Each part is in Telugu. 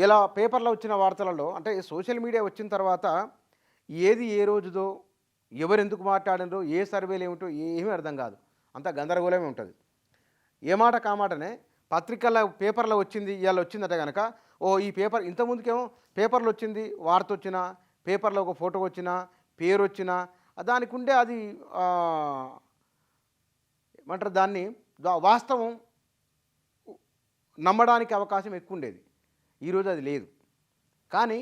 ఇలా పేపర్‌లో వచ్చిన వార్తలలో అంటే సోషల్ మీడియా వచ్చిన తర్వాత ఏది ఏ రోజుదో, ఎవరెందుకు మాట్లాడినరో, ఏ సర్వేలేమిటో ఏమీ అర్థం కాదు. అంతా గందరగోళమే ఉంటది. ఏ మాట కామాటనే పత్రికల్లో, పేపర్‌లో వచ్చింది ఇయాల వచ్చిందట గనక, ఓహ్! ఈ పేపర్ ఇంతకుముందుకేమో పేపర్‌లో వచ్చింది, వార్త వచ్చినా, పేపర్‌లో ఒక ఫోటో వచ్చినా, పేరొచ్చినా దానికుండే అది ఏమంటారు దాన్ని వాస్తవం నమ్మడానికి అవకాశం ఎక్కువుండేది. ఈరోజు అది లేదు. కానీ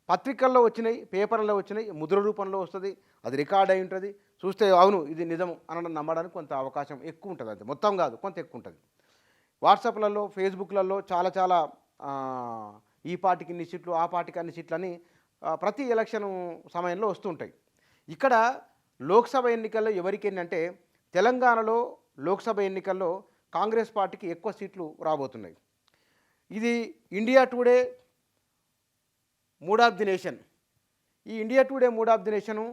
పత్రికల్లో వచ్చినాయి, పేపర్‌లో వచ్చినాయి, ముద్ర రూపంలో వస్తది. అది రికార్డ్ అయి ఉంటది. చూస్తే అవును ఇది నిజం అనడం నమ్మడానికి కొంత అవకాశం ఎక్కువుంటది. అంతే మొత్తం కాదు కొంత ఎక్కువుంటది. వాట్సాప్‌లలో, ఫేస్‌బుక్‌లలో చాలా చాలా ఈ పార్టీకి ఇన్ని సీట్లు, ఆ పార్టీకి అన్ని సీట్లని ప్రతి ఎలక్షన్ సమయంలో వస్తుంటాయి. ఇక్కడ లోక్సభ ఎన్నికల్లో ఎవరికేంటంటే తెలంగాణలో లోక్సభ ఎన్నికల్లో కాంగ్రెస్ పార్టీకి ఎక్కువ సీట్లు రాబోతున్నాయి. ఇది India today mood of the nation. ఈ India today mood of the nation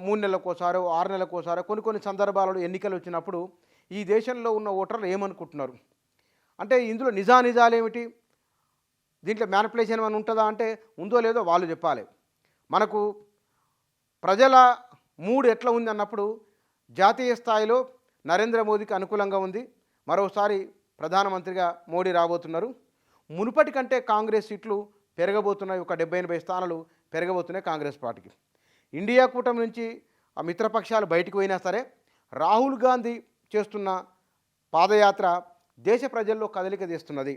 3 నెలలకోసారో, 6 నెలలకోసారో కొన్ని కొన్ని సందర్భాలలో ఎన్నికలు వచ్చినప్పుడు ఈ దేశంలో ఉన్న ఓటర్లు ఏమనుకుంటున్నారు అంటే ఇందులో నిజానిజాలేమిటి, దీంట్లో మ్యానిపులేషన్ ఏమైనా ఉంటుందా అంటే ఉందో లేదో వాళ్ళు చెప్పాలి. మనకు ప్రజల మూడ్ ఎట్లా ఉంది అన్నప్పుడు జాతీయ స్థాయిలో నరేంద్ర మోదీకి అనుకూలంగా ఉంది. మరోసారి ప్రధానమంత్రిగా మోడీ రాబోతున్నారు. మునుపటి కంటే కాంగ్రెస్ సీట్లు పెరగబోతున్నాయి. ఒక 70-80 స్థానాలు పెరగబోతున్నాయి కాంగ్రెస్ పార్టీకి. ఇండియా కూటమి నుంచి ఆ మిత్రపక్షాలు బయటకు పోయినా సరే రాహుల్ గాంధీ చేస్తున్న పాదయాత్ర దేశ ప్రజల్లో కదలిక తీస్తున్నది.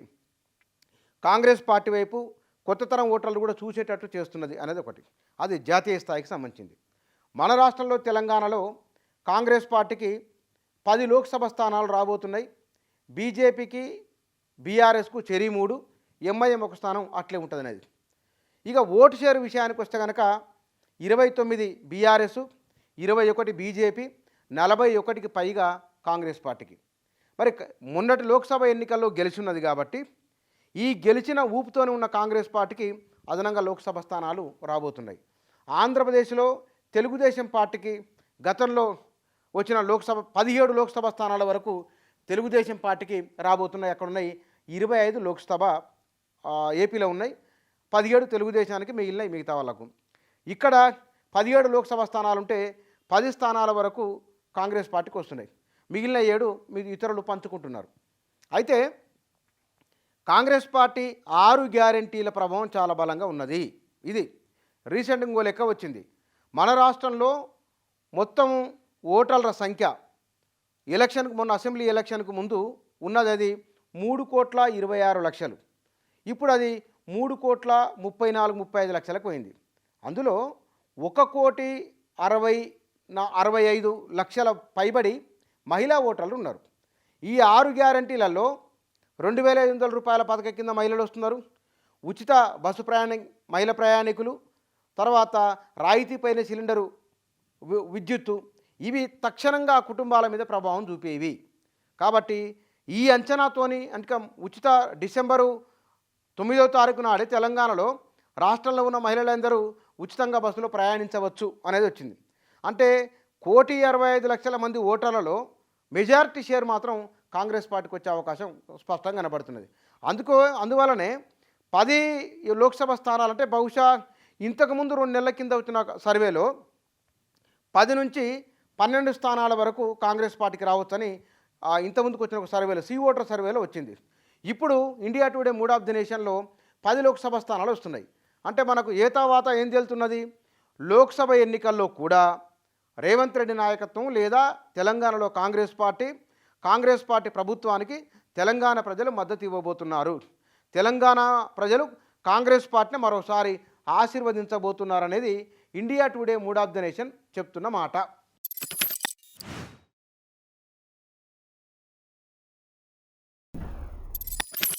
కాంగ్రెస్ పార్టీ వైపు కొత్త తరం ఓటర్లు కూడా చూసేటట్టు చేస్తున్నది అనేది ఒకటి. అది జాతీయ స్థాయికి సంబంధించింది. మన రాష్ట్రంలో తెలంగాణలో కాంగ్రెస్ పార్టీకి 10 లోక్సభ స్థానాలు రాబోతున్నాయి. బీజేపీకి, బీఆర్ఎస్కు చెరి 3, ఎంఐఎం ఒక స్థానం అట్లే ఉంటుంది అనేది. ఇక ఓటు షేర్ విషయానికి వస్తే కనుక 29 బీఆర్ఎస్, 21 బీజేపీ, 41కి పైగా కాంగ్రెస్ పార్టీకి. మరి మొన్నటి లోక్సభ ఎన్నికల్లో గెలిచిన్నది కాబట్టి ఈ గెలిచిన ఊపుతోనే ఉన్న కాంగ్రెస్ పార్టీకి అదనంగా లోక్సభ స్థానాలు రాబోతున్నాయి. ఆంధ్రప్రదేశ్లో తెలుగుదేశం పార్టీకి గతంలో వచ్చిన 17 లోక్సభ స్థానాల వరకు తెలుగుదేశం పార్టీకి రాబోతున్నాయి. అక్కడ ఉన్నాయి 25 లోక్సభ ఏపీలో ఉన్నాయి, 17 తెలుగుదేశానికి మిగిలినాయి మిగతా వాళ్ళకు. ఇక్కడ 17 లోక్సభ స్థానాలుంటే 10 స్థానాల వరకు కాంగ్రెస్ పార్టీకి వస్తున్నాయి, మిగిలిన 7 ఇతరులు పంచుకుంటున్నారు. అయితే కాంగ్రెస్ పార్టీ 6 గ్యారెంటీల ప్రభావం చాలా బలంగా ఉన్నది. ఇది రీసెంట్గా ఇంకో లెక్క వచ్చింది. మన రాష్ట్రంలో మొత్తం ఓటర్ల సంఖ్య ఎలక్షన్కు మొన్న అసెంబ్లీ ఎలక్షన్కు ముందు ఉన్నది అది 3,26,00,000. ఇప్పుడు అది 3,34,35,00,000కు పోయింది. అందులో 1,65,00,000 పైబడి మహిళా ఓటర్లు ఉన్నారు. ఈ 6 గ్యారెంటీలలో 2,500 రూపాయల పథకం కింద మహిళలు వస్తున్నారు, ఉచిత బస్సు మహిళా ప్రయాణికులు, తర్వాత రాయితీపైన సిలిండరు, విద్యుత్తు, ఇవి తక్షణంగా కుటుంబాల మీద ప్రభావం చూపేవి. కాబట్టి ఈ అంచనాతోని అంటే ఉచిత డిసెంబరు 9వ తారీఖు నాడే తెలంగాణలో రాష్ట్రంలో ఉన్న మహిళలందరూ ఉచితంగా బస్సులో ప్రయాణించవచ్చు అనేది వచ్చింది. అంటే 1,65,00,000 మంది ఓటర్లలో మెజారిటీ షేర్ మాత్రం కాంగ్రెస్ పార్టీకి వచ్చే అవకాశం స్పష్టంగా కనబడుతున్నది. అందువలనే 10 లోక్సభ స్థానాలంటే బహుశా ఇంతకుముందు 2 నెలల కింద వచ్చిన సర్వేలో 10 నుంచి 12 స్థానాల వరకు కాంగ్రెస్ పార్టీకి రావచ్చని ఇంతకుముందుకు వచ్చిన ఒక సర్వేలో సీ ఓటర్ సర్వేలో వచ్చింది. ఇప్పుడు India today mood of the నేషన్లో 10 Lok Sabha స్థానాలు వస్తున్నాయి. అంటే మనకు ఏతావాత ఏం తెలుతున్నది, లోక్సభ ఎన్నికల్లో కూడా రేవంత్ రెడ్డి నాయకత్వం లేదా తెలంగాణలో కాంగ్రెస్ పార్టీ ప్రభుత్వానికి తెలంగాణ ప్రజలు మద్దతు ఇవ్వబోతున్నారు. తెలంగాణ ప్రజలు కాంగ్రెస్ పార్టీని మరోసారి ఆశీర్వదించబోతున్నారనేది India today mood of the nation చెప్తున్న మాట.